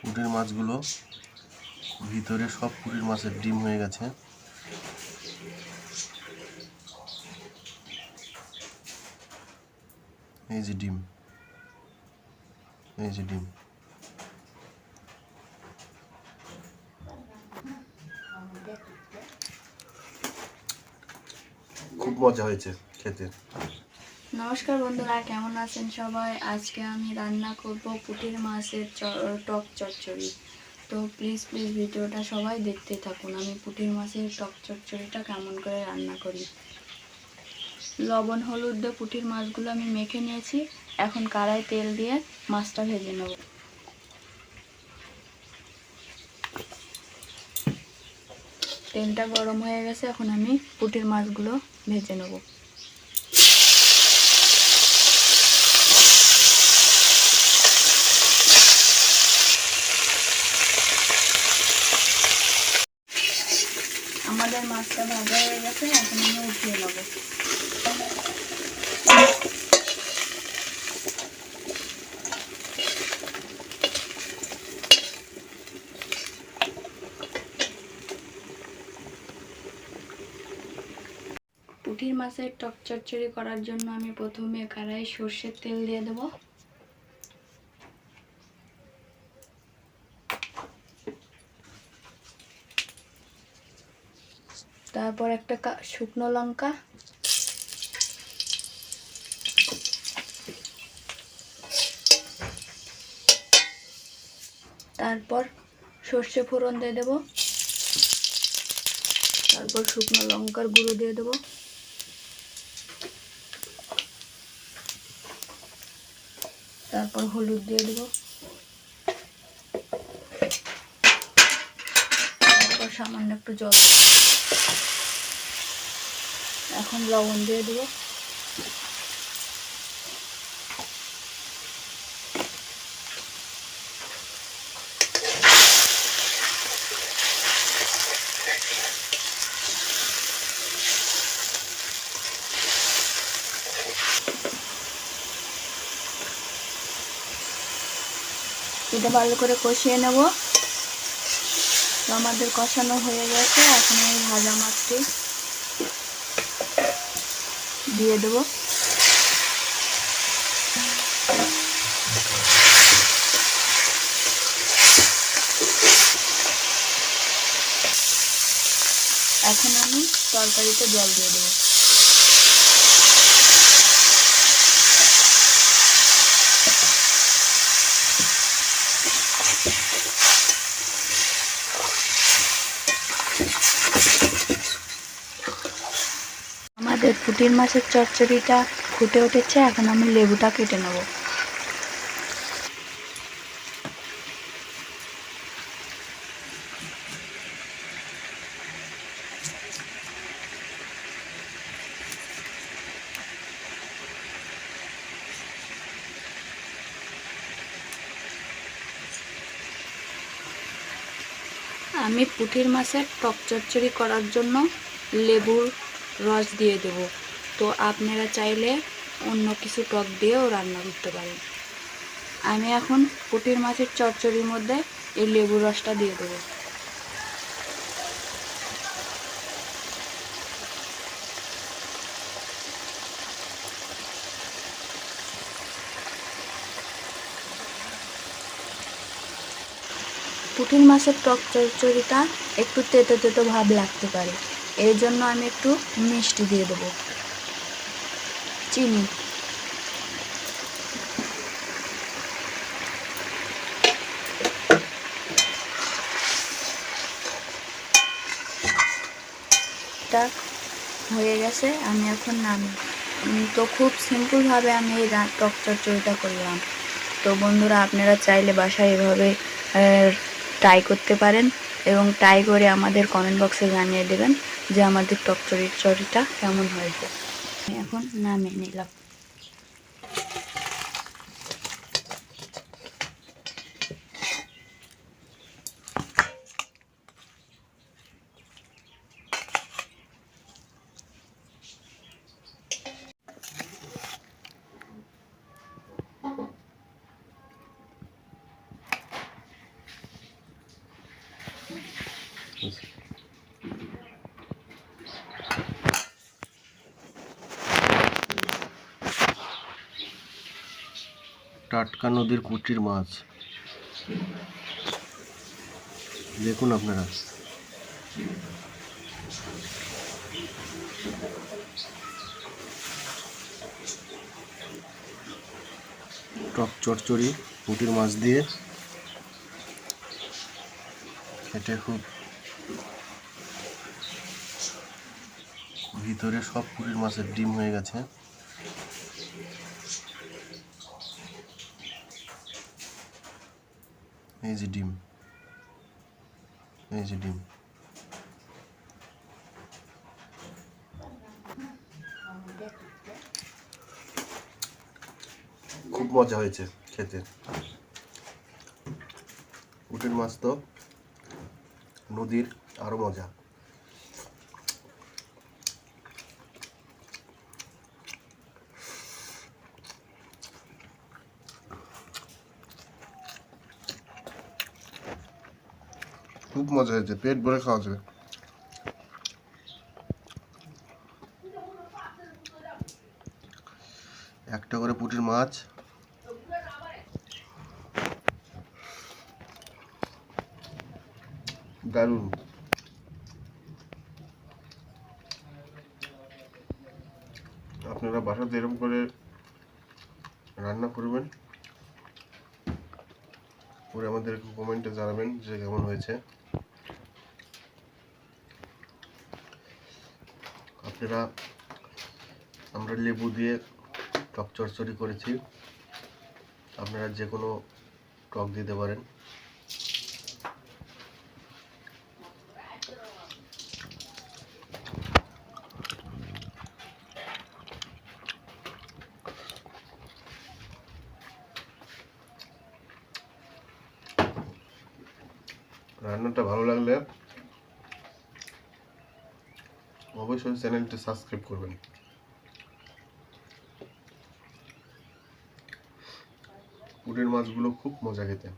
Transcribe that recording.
পুঁটির মাছগুলো ভিতরে সব পুঁটির মাছের ডিম হয়ে গেছে। এই যে ডিম, এই যে ডিম। খুব মজা হয়েছে খেতে। নমস্কার বন্ধুরা, কেমন আছেন সবাই? আজকে আমি রান্না করব পুঁটির মাছের টক চচ্চড়ি। তো প্লিজ ভিডিওটা সবাই দেখতে থাকুন। আমি পুঁটির মাছের টক চচ্চড়িটা কেমন করে রান্না করি। লবণ হলুদ দিয়ে পুঁটির মাছগুলো আমি মেখে নিয়েছি। এখন কড়াই তেল দিয়ে মাছটা ভেজে নেব। তেলটা গরম হয়ে গেছে, এখন আমি পুঁটির মাছগুলো ভেজে নেব। আমাদের মাছটা ভাজা হয়ে গেছে, এখন আমি উঠিয়ে নেব। পুঁটির মাছের টক চচ্চড়ি করার জন্য আমি প্রথমে কড়াই সর্ষের তেল দিয়ে দেব। তারপর একটা শুকনো লঙ্কা, তারপর সর্ষে ফোড়ন দিয়ে দেব, তারপর শুকনো লঙ্কার গুঁড়ো দিয়ে দেব, তারপর হলুদ দিয়ে দেব, তারপর সামান্য একটু জল, এখন লবণ দিয়ে দেব। এটা ভালো করে কষিয়ে নেব। তো আমাদের কষানো হয়ে গেছে, এখন আমি ভাজা মাছটি দিয়ে দেব। এখন আমি তরকারিতে জল দিয়ে দেব। আমাদের পুঁটির মাছের চচ্চড়িটা ফুটে উঠেছে, এখন আমি লেবুটা কেটে নেব। আমি পুঁটির মাছের টক চচ্চড়ি করার জন্য লেবুর রস দিয়ে দেব। তো আপনারা চাইলে অন্য কিছু টক দিয়েও রান্না করতে পারেন। আমি এখন পুঁটির মাছের চচ্চড়ির মধ্যে এই লেবুর রসটা দিয়ে দেব। পুঁটির মাছের টক চচ্চড়িটা একটু তেতো তেতো ভাব লাগতে পারে, এর জন্য আমি একটু মিষ্টি দিয়ে দেবো, চিনি। এটা হয়ে গেছে, আমি এখন নামি। তো খুব সিম্পলভাবে আমি এই টক চচ্চড়িটা করলাম। তো বন্ধুরা, আপনারা চাইলে বাসায় এভাবে ট্রাই করতে পারেন এবং ট্রাই করে আমাদের কমেন্ট বক্সে জানিয়ে দেবেন যে আমাদের টক চচ্চড়িটা কেমন হয়েছে। আমি এখন নামিয়ে নিলাম। টাটকা নদীর পুঁটির মাছ দেখুন আপনারা। টক চচ্চড়ি পুঁটির মাছ দিয়ে খেতে খুব, ভিতরে সব পুঁটির মাছের ডিম হয়ে গেছে। এই যে ডিম, এই যে ডিম। খুব মজা হয়েছে খেতে। পুঁটির মাছ তো নদীর আরো মজা। খুব মজা হয়েছে, পেট ভরে খাওয়া যাবে। একটা করে পুঁটির মাছ, দারুণ। আপনারা বাসাতে এরকম করে রান্না করবেন, করে আমাদের কমেন্টে জানাবেন যে কেমন হয়েছে। আপনারা, আমরা লেবু দিয়ে টক চচ্চড়ি করেছি, আপনারা যে কোনো টক দিতে পারেন। রান্নাটা ভালো লাগলে অবশ্যই চ্যানেলটি সাবস্ক্রাইব করবেন। পুঁটির মাছগুলো খুব মজা খেতে।